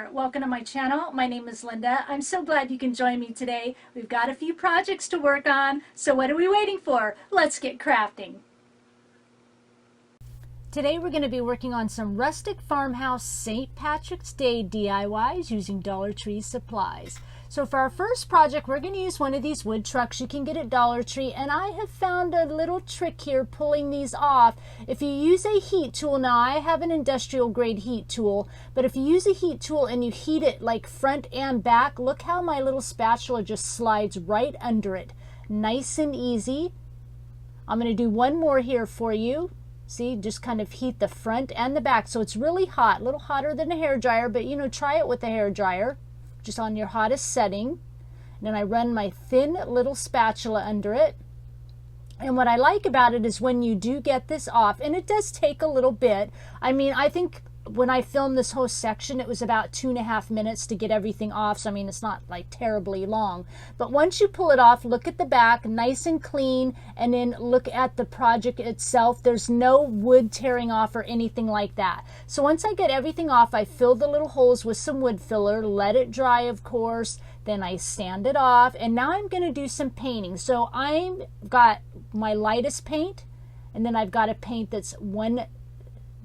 there. Welcome to my channel. My name is Linda. I'm so glad you can join me today. We've got a few projects to work on, so what are we waiting for? Let's get crafting. Today we're going to be working on some rustic farmhouse St. Patrick's Day DIYs using Dollar Tree supplies. So for our first project, we're going to use one of these wood trucks you can get at Dollar Tree, and I have found a little trick here pulling these off. If you use a heat tool, now I have an industrial grade heat tool, but if you use a heat tool and you heat it like front and back, look how my little spatula just slides right under it. Nice and easy. I'm going to do one more here for you. See, just kind of heat the front and the back. So it's really hot, a little hotter than a hairdryer, but you know, try it with a hairdryer, just on your hottest setting. And then I run my thin little spatula under it. And what I like about it is when you do get this off, and it does take a little bit. I mean, I think when I filmed this whole section, it was about 2.5 minutes to get everything off. So, I mean, it's not like terribly long. But once you pull it off, look at the back, nice and clean, and then look at the project itself. There's no wood tearing off or anything like that. So once I get everything off, I fill the little holes with some wood filler, let it dry, of course. Then I sand it off, and now I'm going to do some painting. So I've got my lightest paint, and then I've got a paint that's one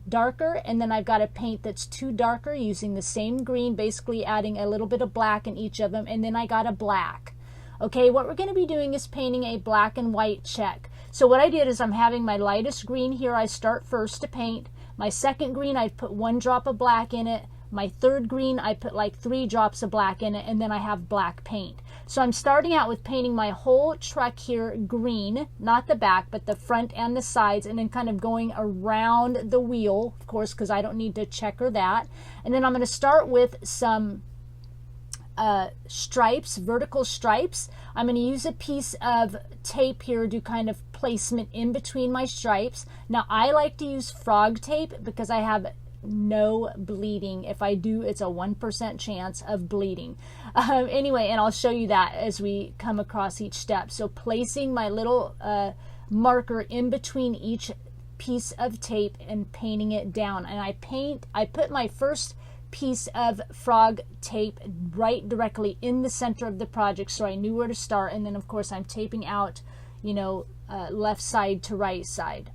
darker, and then I've got a paint that's two darker using the same green, basically adding a little bit of black in each of them, and then I got a black. Okay, what we're going to be doing is painting a black and white check. So what I did is I'm having my lightest green here. I start first to paint. My second green, I put 1 drop of black in it. My third green, I put like 3 drops of black in it, and then I have black paint. So I'm starting out with painting my whole truck here green, not the back, but the front and the sides, and then kind of going around the wheel, of course, because I don't need to checker that. And then I'm going to start with some stripes, vertical stripes. I'm going to use a piece of tape here to kind of placement in between my stripes. Now, I like to use frog tape because I have no bleeding. If I do, it's a 1% chance of bleeding. Anyway, and I'll show you that as we come across each step. So placing my little marker in between each piece of tape and painting it down. And I put my first piece of frog tape right directly in the center of the project, so I knew where to start. And then of course I'm taping out, you know, left side to right side.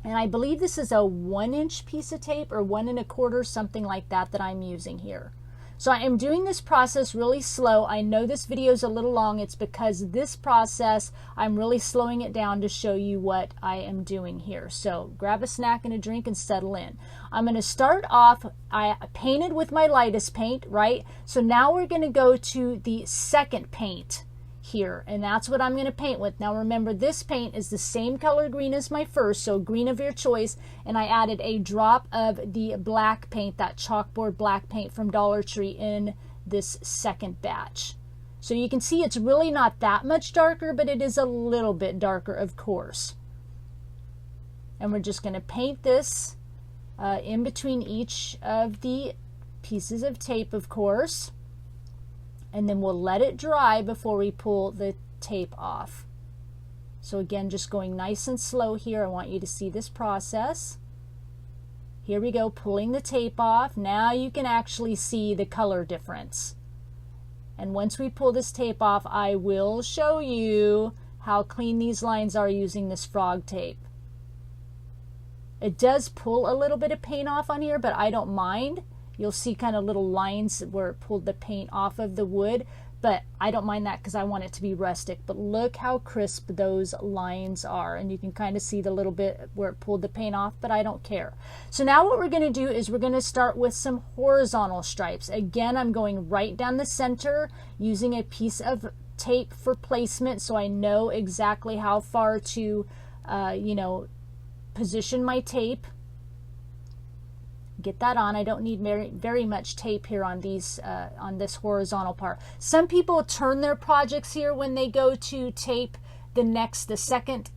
And I believe this is a 1-inch piece of tape or 1 1/4, something like that, that I'm using here. So I am doing this process really slow. I know this video is a little long. It's because this process, I'm really slowing it down to show you what I am doing here. So grab a snack and a drink and settle in. I'm going to start off, I painted with my lightest paint, right? So now we're going to go to the second paint here, and that's what I'm going to paint with. Now remember, this paint is the same color green as my first, so green of your choice, and I added a drop of the black paint, that chalkboard black paint from Dollar Tree, in this second batch. So you can see it's really not that much darker, but it is a little bit darker, of course. And we're just going to paint this in between each of the pieces of tape, of course. And then we'll let it dry before we pull the tape off. So again, just going nice and slow here. I want you to see this process. Here we go, pulling the tape off. Now you can actually see the color difference. And once we pull this tape off, I will show you how clean these lines are using this frog tape. It does pull a little bit of paint off on here, but I don't mind. You'll see kind of little lines where it pulled the paint off of the wood, but I don't mind that because I want it to be rustic. But look how crisp those lines are, and you can kind of see the little bit where it pulled the paint off, but I don't care. So now what we're going to do is we're going to start with some horizontal stripes. Again, I'm going right down the center using a piece of tape for placement, so I know exactly how far to you know, position my tape. Get that on. I don't need very much tape here on these on this horizontal part. Some people turn their projects here when they go to tape the second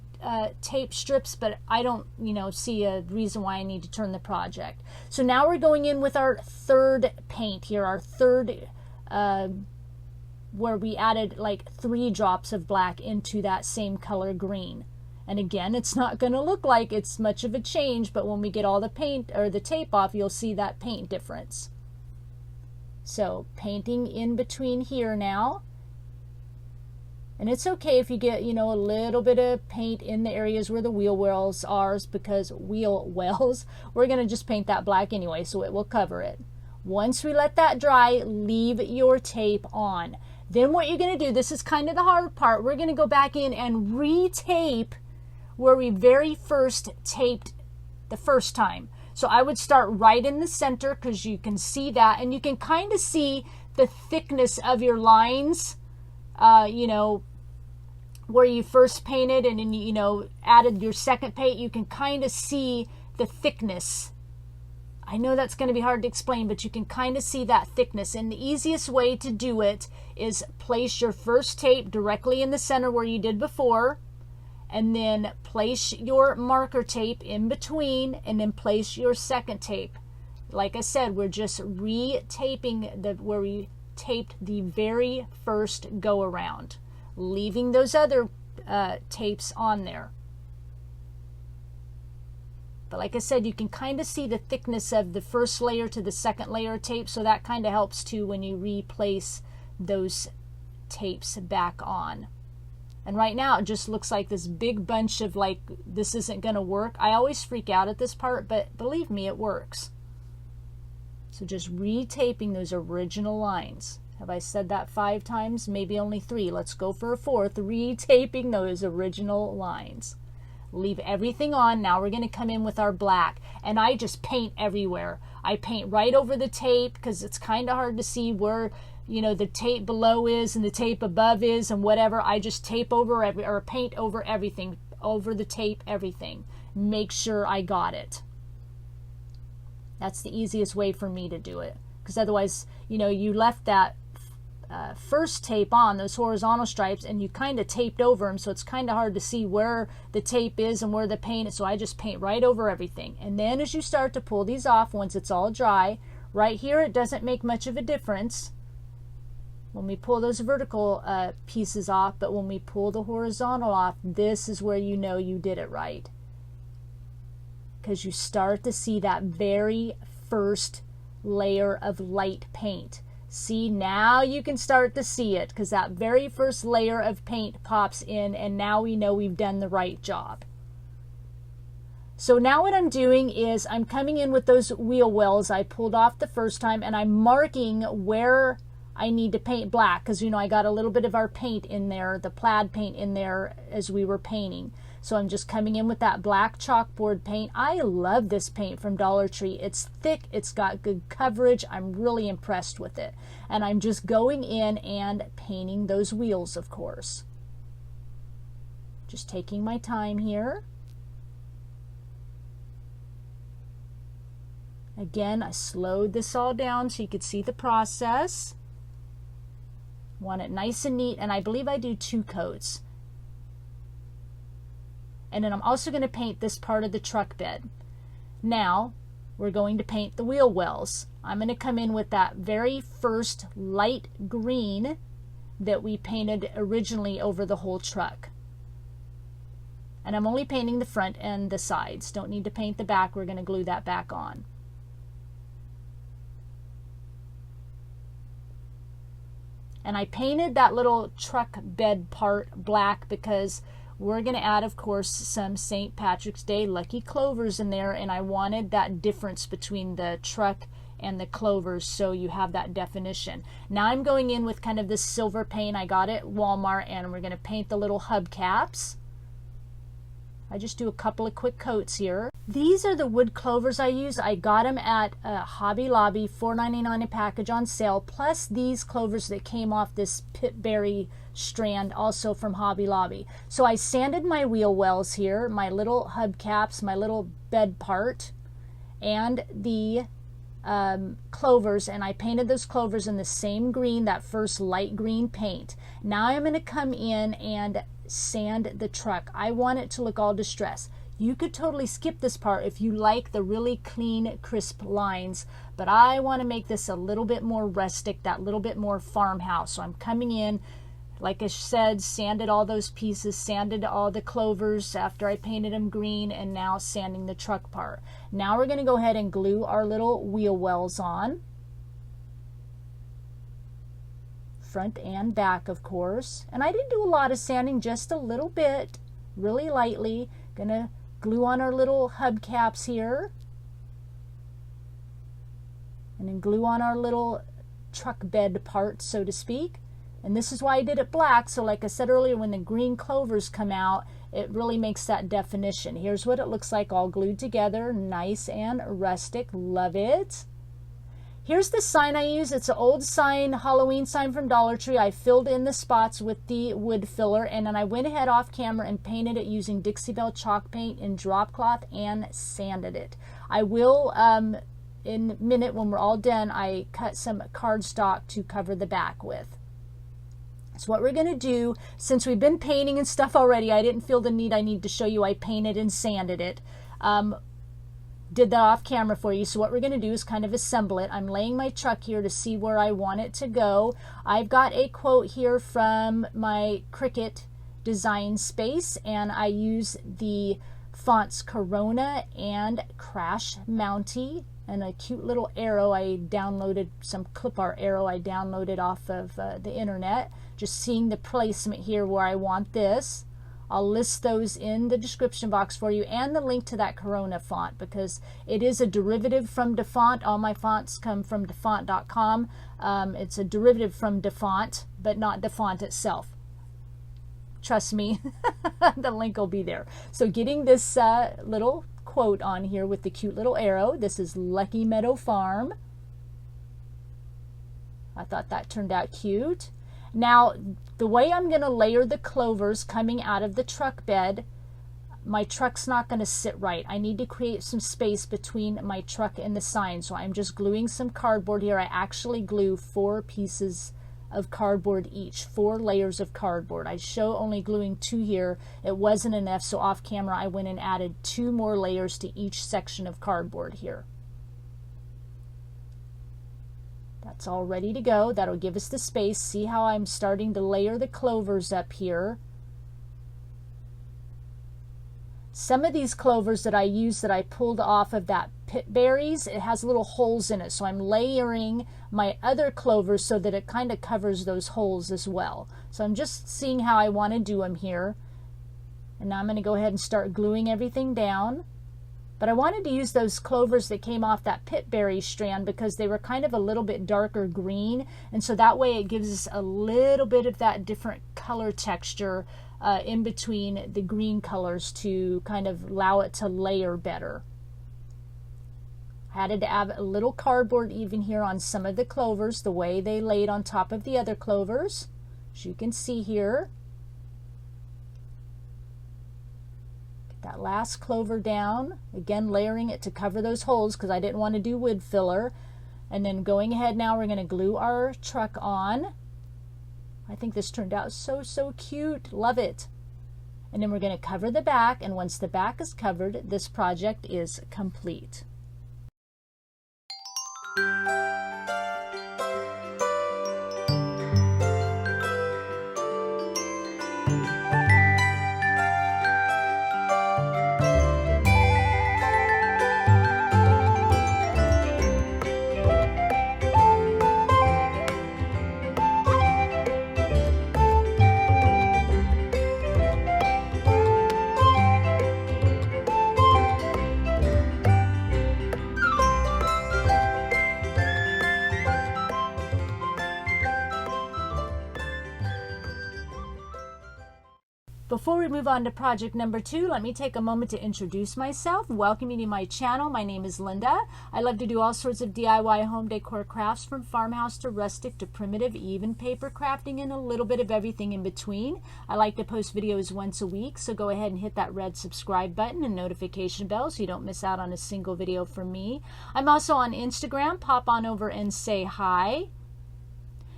tape strips, but I don't, you know, see a reason why I need to turn the project. So now we're going in with our third paint here, our third where we added like 3 drops of black into that same color green. And again, it's not going to look like it's much of a change, but when we get all the paint or the tape off, you'll see that paint difference. So painting in between here now. And it's okay if you get, a little bit of paint in the areas where the wheel wells are, because wheel wells, we're going to just paint that black anyway, so it will cover it. Once we let that dry, leave your tape on. Then what you're going to do, this is kind of the hard part, we're going to go back in and re-tape where we very first taped the first time. So I would start right in the center, because you can see that, and you can kind of see the thickness of your lines, where you first painted and then, added your second paint. You can kind of see the thickness. I know that's going to be hard to explain, but you can kind of see that thickness. And the easiest way to do it is place your first tape directly in the center where you did before, and then place your marker tape in between, and then place your second tape. Like I said, we're just re-taping where we taped the very first go around, leaving those other tapes on there. But like I said, you can kind of see the thickness of the first layer to the second layer of tape, so that kind of helps too when you replace those tapes back on. And right now it just looks like this big bunch of this isn't going to work. I always freak out at this part, but believe me, it works. So just retaping those original lines. Have I said that 5 times? Maybe only 3. Let's go for a 4th. Retaping those original lines. Leave everything on. Now we're going to come in with our black. And I just paint everywhere. I paint right over the tape, because it's kind of hard to see where the tape below is and the tape above is and whatever. I just tape over or paint over everything, over the tape, everything. Make sure I got it. That's the easiest way for me to do it, because otherwise, you left that first tape on, those horizontal stripes, and you kind of taped over them, so it's kind of hard to see where the tape is and where the paint is. So I just paint right over everything. And then as you start to pull these off, once it's all dry, right here it doesn't make much of a difference when we pull those vertical pieces off, but when we pull the horizontal off, this is where you did it right, because you start to see that very first layer of light paint. See, now you can start to see it, because that very first layer of paint pops in, and now we know we've done the right job. So now what I'm doing is I'm coming in with those wheel wells I pulled off the first time, and I'm marking where I need to paint black, because I got a little bit of our paint in there, the plaid paint in there as we were painting. So I'm just coming in with that black chalkboard paint. I love this paint from Dollar Tree. It's thick, it's got good coverage. I'm really impressed with it. And I'm just going in and painting those wheels, of course. Just taking my time here. Again, I slowed this all down so you could see the process. Want it nice and neat, and I believe I do 2 coats. And then I'm also going to paint this part of the truck bed. Now we're going to paint the wheel wells. I'm going to come in with that very first light green that we painted originally over the whole truck. And I'm only painting the front and the sides. Don't need to paint the back. We're going to glue that back on. And I painted that little truck bed part black because we're going to add, of course, some St. Patrick's Day lucky clovers in there, and I wanted that difference between the truck and the clovers, so you have that definition. Now I'm going in with kind of this silver paint I got at Walmart, and we're going to paint the little hubcaps. I just do a couple of quick coats here. These are the wood clovers I use. I got them at Hobby Lobby, $4.99 a package on sale, plus these clovers that came off this pitberry strand, also from Hobby Lobby. So I sanded my wheel wells here, my little hubcaps, my little bed part, and the clovers, and I painted those clovers in the same green, that first light green paint. Now I'm going to come in and sand the truck. I want it to look all distressed. You could totally skip this part if you like the really clean, crisp lines, but I want to make this a little bit more rustic, that little bit more farmhouse. So I'm coming in, like I said, sanded all those pieces, sanded all the clovers after I painted them green, and now sanding the truck part. Now we're going to go ahead and glue our little wheel wells on. front and back, of course. And I didn't do a lot of sanding, just a little bit, really lightly. Gonna glue on our little hubcaps here. And then glue on our little truck bed part, so to speak. And this is why I did it black, so like I said earlier, when the green clovers come out, it really makes that definition. Here's what it looks like all glued together, nice and rustic, love it. Here's the sign I use. It's an old sign, Halloween sign from Dollar Tree. I filled in the spots with the wood filler, and then I went ahead off camera and painted it using Dixie Belle chalk paint in drop cloth and sanded it. I will, in a minute when we're all done, I cut some cardstock to cover the back with. So what we're going to do, since we've been painting and stuff already, I didn't feel the need I need to show you I painted and sanded it. Did that off camera for you. So what we're going to do is kind of assemble it. I'm laying my truck here to see where I want it to go. I've got a quote here from my Cricut design space, and I use the fonts Corona and Crash Mounty, and a cute little arrow I downloaded, some clip art arrow I downloaded off of the internet. Just seeing the placement here where I want this. I'll list those in the description box for you, and the link to that Corona font, because it is a derivative from DaFont. All my fonts come from DaFont.com. It's a derivative from DaFont, but not DaFont itself. Trust me, the link will be there. So getting this little quote on here with the cute little arrow. This is Lucky Meadow Farm. I thought that turned out cute. Now, the way I'm going to layer the clovers coming out of the truck bed, my truck's not going to sit right. I need to create some space between my truck and the sign. So I'm just gluing some cardboard here. I actually glue 4 pieces of cardboard each, 4 layers of cardboard. I show only gluing 2 here. It wasn't enough, so off camera I went and added 2 more layers to each section of cardboard here. That's all ready to go. That'll give us the space. See how I'm starting to layer the clovers up here. Some of these clovers that I use that I pulled off of that pit berries, it has little holes in it. So I'm layering my other clovers so that it kind of covers those holes as well. So I'm just seeing how I want to do them here. And now I'm going to go ahead and start gluing everything down. But I wanted to use those clovers that came off that pitberry strand because they were kind of a little bit darker green, and so that way it gives us a little bit of that different color texture in between the green colors to kind of allow it to layer better. I added to add a little cardboard even here on some of the clovers, the way they laid on top of the other clovers, as you can see here. That last clover down, again layering it to cover those holes because I didn't want to do wood filler. And then going ahead now, we're going to glue our truck on. I think this turned out so cute. Love it. And then we're going to cover the back, and once the back is covered, this project is complete. Before we move on to project number 2, let me take a moment to introduce myself. Welcome you to my channel. My name is Linda. I love to do all sorts of DIY home decor crafts, from farmhouse to rustic to primitive, even paper crafting, and a little bit of everything in between. I like to post videos once a week, so go ahead and hit that red subscribe button and notification bell so you don't miss out on a single video from me. I'm also on Instagram. Pop on over and say hi.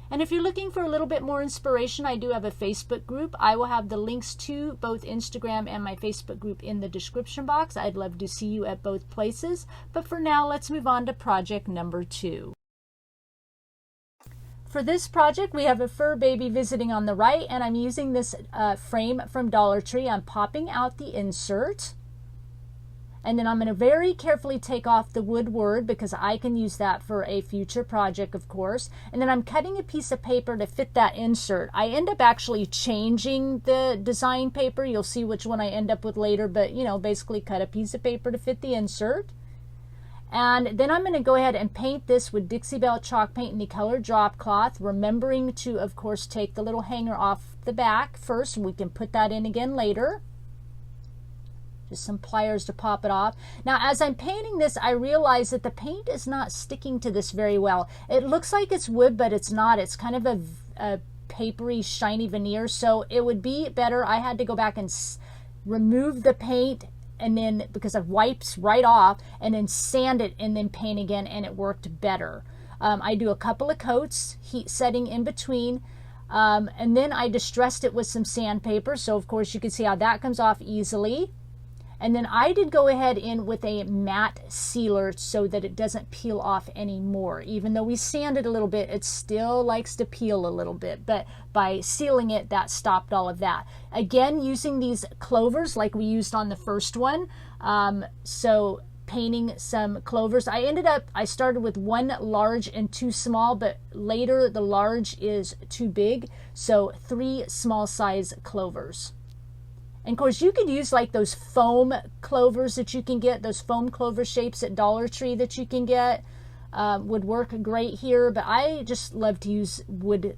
And if you're looking for a little bit more inspiration, I do have a Facebook group. I will have the links to both Instagram and my Facebook group in the description box. I'd love to see you at both places. But for now, let's move on to project number 2. For this project, we have a fur baby visiting on the right, and I'm using this frame from Dollar Tree. I'm popping out the insert. And then I'm going to very carefully take off the wood word because I can use that for a future project, of course. And then I'm cutting a piece of paper to fit that insert. I end up actually changing the design paper. You'll see which one I end up with later, but you know, basically cut a piece of paper to fit the insert. And then I'm going to go ahead and paint this with Dixie Belle chalk paint in the color drop cloth, remembering to, of course, take the little hanger off the back first. We can put that in again later. Just some pliers to pop it off. Now, as I'm painting this, I realize that the paint is not sticking to this very well. It looks like it's wood, but it's not. It's kind of a papery, shiny veneer. So it would be better. I had to go back and remove the paint, and then, because it wipes right off, and then sand it and then paint again, and it worked better. I do a couple of coats, heat setting in between, and then I distressed it with some sandpaper. So of course you can see how that comes off easily. And then I did go ahead in with a matte sealer so that it doesn't peel off anymore. Even though we sanded a little bit, it still likes to peel a little bit. But by sealing it, that stopped all of that. Again, using these clovers like we used on the first one. So painting some clovers. I started with one large and two small, but later the large is too big. So 3 small size clovers. And of course, you could use like those foam clovers that you can get, those foam clover shapes at Dollar Tree that you can get, would work great here. But I just love to use wood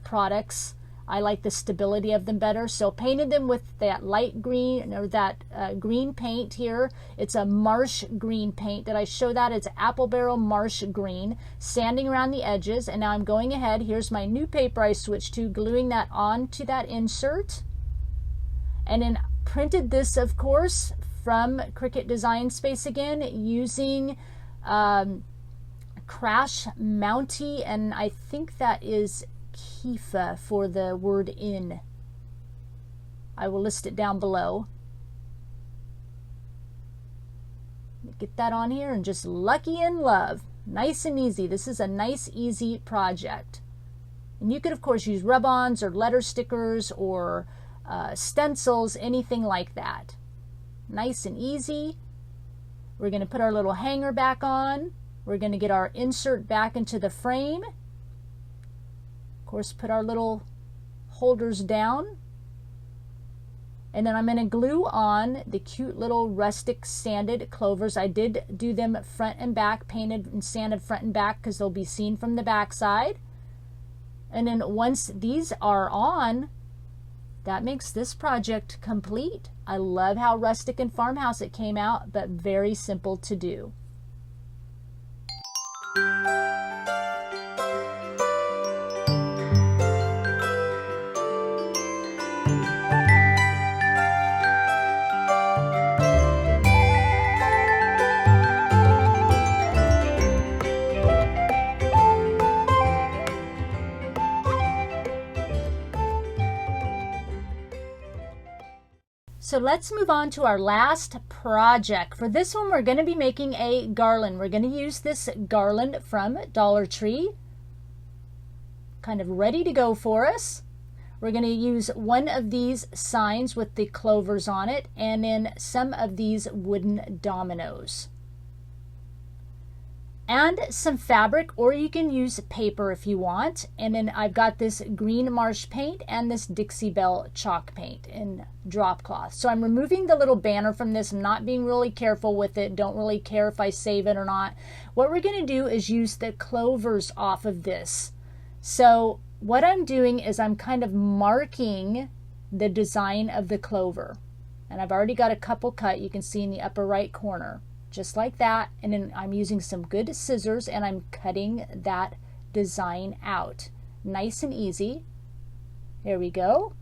products. I like the stability of them better. So painted them with that light green, or that green paint here. It's a marsh green paint. Did I show that? It's apple barrel marsh green, sanding around the edges. And now I'm going ahead. Here's my new paper I switched to, gluing that onto that insert. And then printed this, of course, from Cricut Design Space again, using Crash Mounty, and I think that is Kefa for the word in. I will list it down below. Get that on here, and just lucky in love. Nice and easy. This is a nice, easy project. And you could, of course, use rub-ons or letter stickers or stencils, anything like that. Nice and easy. We're going to put our little hanger back on. We're going to get our insert back into the frame. Of course, put our little holders down. And then I'm going to glue on the cute little rustic sanded clovers. I did do them front and back, painted and sanded front and back because they'll be seen from the back side. And then once these are on, that makes this project complete. I love how rustic and farmhouse it came out, but very simple to do. So let's move on to our last project. For this one, we're going to be making a garland. We're going to use this garland from Dollar Tree. Kind of ready to go for us. We're going to use one of these signs with the clovers on it, and then some of these wooden dominoes. And some fabric, or you can use paper if you want. And then I've got this green marsh paint and this Dixie Belle chalk paint in drop cloth. So I'm removing the little banner from this. I'm not being really careful with it. Don't really care if I save it or not. What we're going to do is use the clovers off of this. So what I'm doing is I'm kind of marking the design of the clover. And I've already got a couple cut. You can see in the upper right corner. Just like that, and then I'm using some good scissors and I'm cutting that design out. Nice and easy. There we go.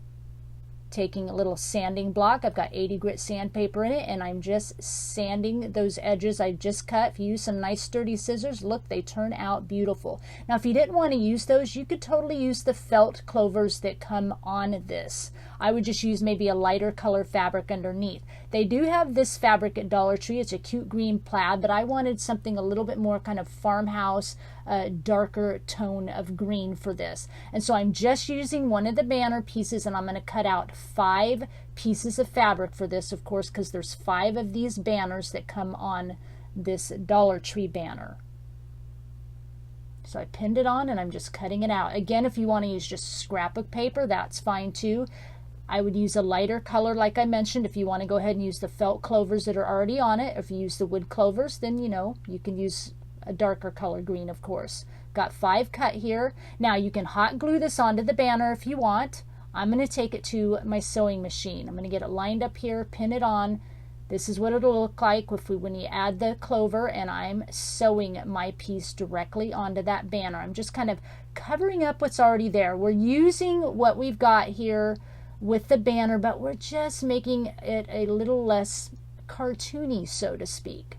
Taking a little sanding block. I've got 80 grit sandpaper in it, and I'm just sanding those edges I just cut. If you use some nice sturdy scissors, look, they turn out beautiful. Now, if you didn't want to use those, you could totally use the felt clovers that come on this. I would just use maybe a lighter color fabric underneath. They do have this fabric at Dollar Tree. It's a cute green plaid, but I wanted something a little bit more kind of farmhouse, darker tone of green for this. And so I'm just using one of the banner pieces, and I'm going to cut out 5 pieces of fabric for this, of course, because there's 5 of these banners that come on this Dollar Tree banner. So I pinned it on and I'm just cutting it out. Again, if you want to use just scrapbook paper, that's fine too. I would use a lighter color like I mentioned. If you want to go ahead and use the felt clovers that are already on it, if you use the wood clovers, then you can use a darker color green, of course. Got 5 cut here. Now you can hot glue this onto the banner if you want. I'm going to take it to my sewing machine. I'm going to get it lined up here, pin it on. This is what it'll look like when you add the clover, and I'm sewing my piece directly onto that banner. I'm just kind of covering up what's already there. We're using what we've got here with the banner, but we're just making it a little less cartoony, so to speak.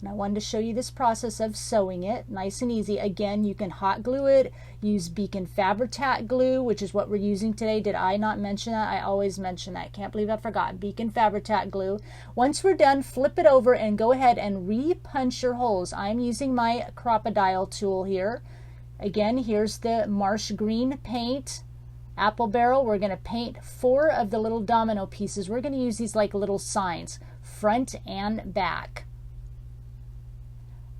And I wanted to show you this process of sewing it, nice and easy. Again, you can hot glue it, use Beacon Fabri-Tac glue, which is what we're using today. Did I not mention that? I always mention that. Can't believe I forgot. Beacon Fabri-Tac glue. Once we're done, flip it over and go ahead and re-punch your holes. I'm using my crocodile tool here. Again, here's the marsh green paint. Apple barrel, we're going to paint 4 of the little domino pieces. We're going to use these like little signs, front and back.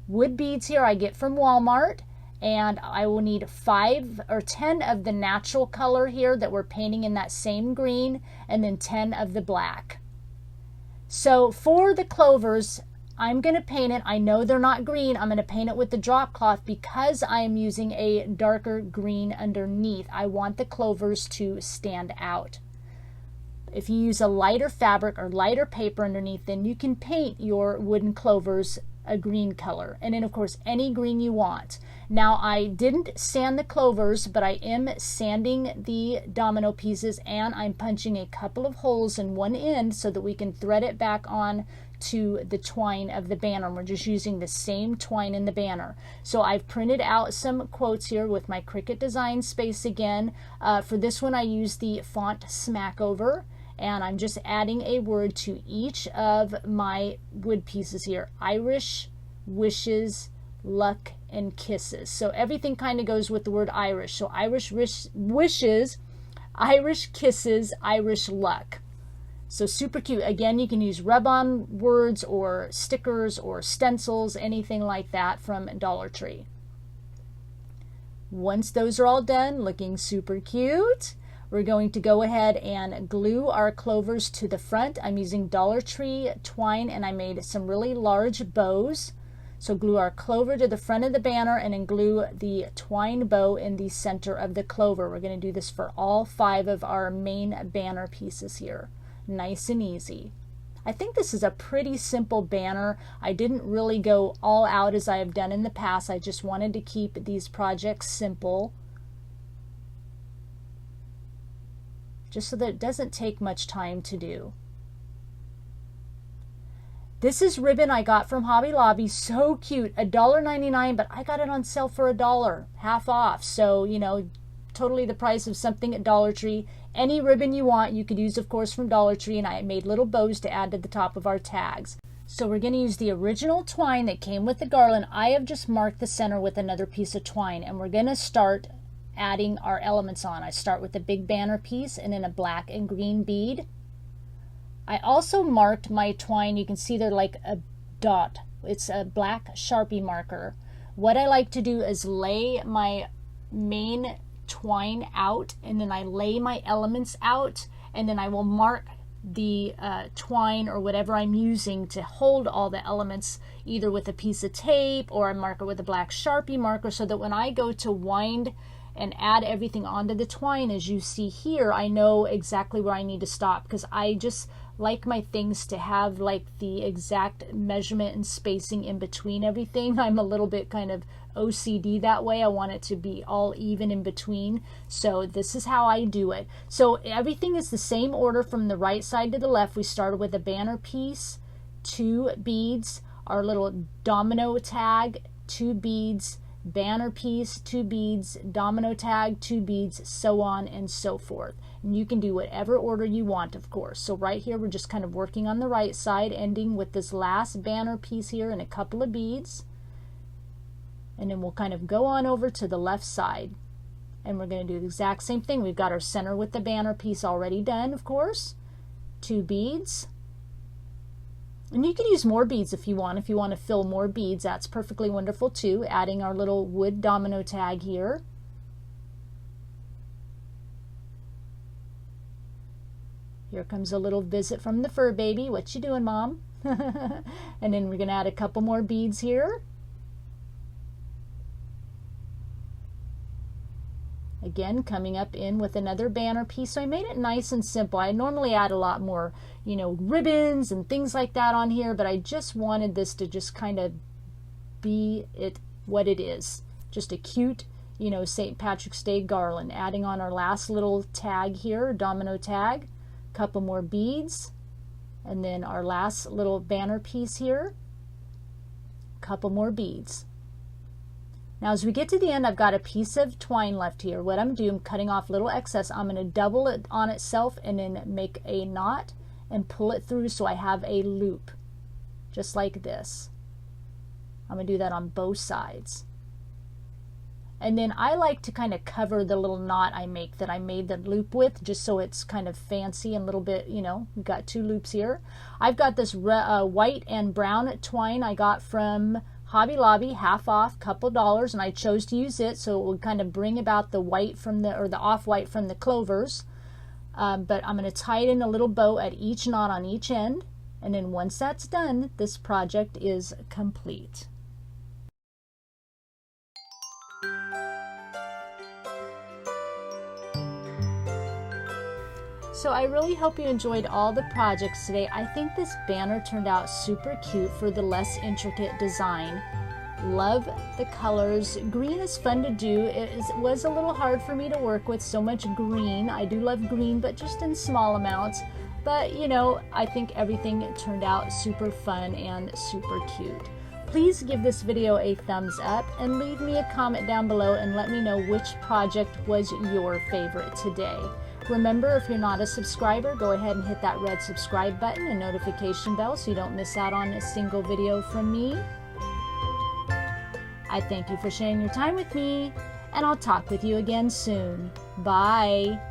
Wood beads here I get from Walmart, and I will need 5 or 10 of the natural color here that we're painting in that same green, and then 10 of the black. So for the clovers, I'm going to paint it. I know they're not green. I'm going to paint it with the drop cloth because I am using a darker green underneath. I want the clovers to stand out. If you use a lighter fabric or lighter paper underneath, then you can paint your wooden clovers a green color, and then of course any green you want. Now I didn't sand the clovers, but I am sanding the domino pieces, and I'm punching a couple of holes in one end so that we can thread it back on to the twine of the banner. We're just using the same twine in the banner. So I've printed out some quotes here with my Cricut Design Space again. For this one I used the font Smackover, and I'm just adding a word to each of my wood pieces here. Irish, wishes, luck, and kisses. So everything kind of goes with the word Irish. So Irish wishes, Irish kisses, Irish luck. So super cute. Again, you can use rub-on words or stickers or stencils, anything like that from Dollar Tree. Once those are all done, looking super cute, we're going to go ahead and glue our clovers to the front. I'm using Dollar Tree twine, and I made some really large bows. So glue our clover to the front of the banner, and then glue the twine bow in the center of the clover. We're going to do this for all 5 of our main banner pieces here. Nice and easy. I think this is a pretty simple banner. I didn't really go all out as I have done in the past. I just wanted to keep these projects simple, just so that it doesn't take much time to do. This is ribbon I got from Hobby Lobby. So cute. $1.99, but I got it on sale for $1, half off. So, totally the price of something at Dollar Tree. Any ribbon you want, you could use, of course, from Dollar Tree, and I made little bows to add to the top of our tags. So we're going to use the original twine that came with the garland. I have just marked the center with another piece of twine, and we're going to start adding our elements on. I start with a big banner piece and then a black and green bead. I also marked my twine. You can see they're like a dot. It's a black Sharpie marker. What I like to do is lay my main twine out, and then I lay my elements out, and then I will mark the twine or whatever I'm using to hold all the elements, either with a piece of tape or I mark it with a black Sharpie marker, so that when I go to wind and add everything onto the twine, as you see here, I know exactly where I need to stop, because I just like my things to have like the exact measurement and spacing in between everything. I'm a little bit kind of OCD that way. I want it to be all even in between. So this is how I do it. So everything is the same order from the right side to the left. We started with a banner piece, 2 beads, our little domino tag, 2 beads, banner piece, 2 beads, domino tag, 2 beads, so on and so forth. And you can do whatever order you want, of course. So right here, we're just kind of working on the right side, ending with this last banner piece here and a couple of beads. And then we'll kind of go on over to the left side. And we're going to do the exact same thing. We've got our center with the banner piece already done, of course. 2 beads. And you can use more beads if you want. If you want to fill more beads, that's perfectly wonderful too. Adding our little wood domino tag here. Here comes a little visit from the fur baby. What you doing, Mom? And then we're going to add a couple more beads here. Again, coming up in with another banner piece. So I made it nice and simple. I normally add a lot more, you know, ribbons and things like that on here, but I just wanted this to just kind of be what it is. Just a cute, you know, St. Patrick's Day garland. Adding on our last little tag here, domino tag. Couple more beads. And then our last little banner piece here. Couple more beads. Now as we get to the end, I've got a piece of twine left here. What I'm doing, I'm cutting off little excess. I'm going to double it on itself and then make a knot and pull it through so I have a loop, just like this. I'm going to do that on both sides. And then I like to kind of cover the little knot I make that I made the loop with, just so it's kind of fancy and a little bit, you know, we've got 2 loops here. I've got this white and brown twine I got from Hobby Lobby, half off, couple dollars, and I chose to use it so it would kind of bring about the white from the, or the off-white from the clovers. But I'm going to tie it in a little bow at each knot on each end, and then once that's done, this project is complete. So I really hope you enjoyed all the projects today. I think this banner turned out super cute for the less intricate design. Love the colors. Green is fun to do. It was a little hard for me to work with, so much green. I do love green, but just in small amounts. But you know, I think everything turned out super fun and super cute. Please give this video a thumbs up and leave me a comment down below and let me know which project was your favorite today. Remember, if you're not a subscriber, go ahead and hit that red subscribe button and notification bell so you don't miss out on a single video from me. I thank you for sharing your time with me, and I'll talk with you again soon. Bye!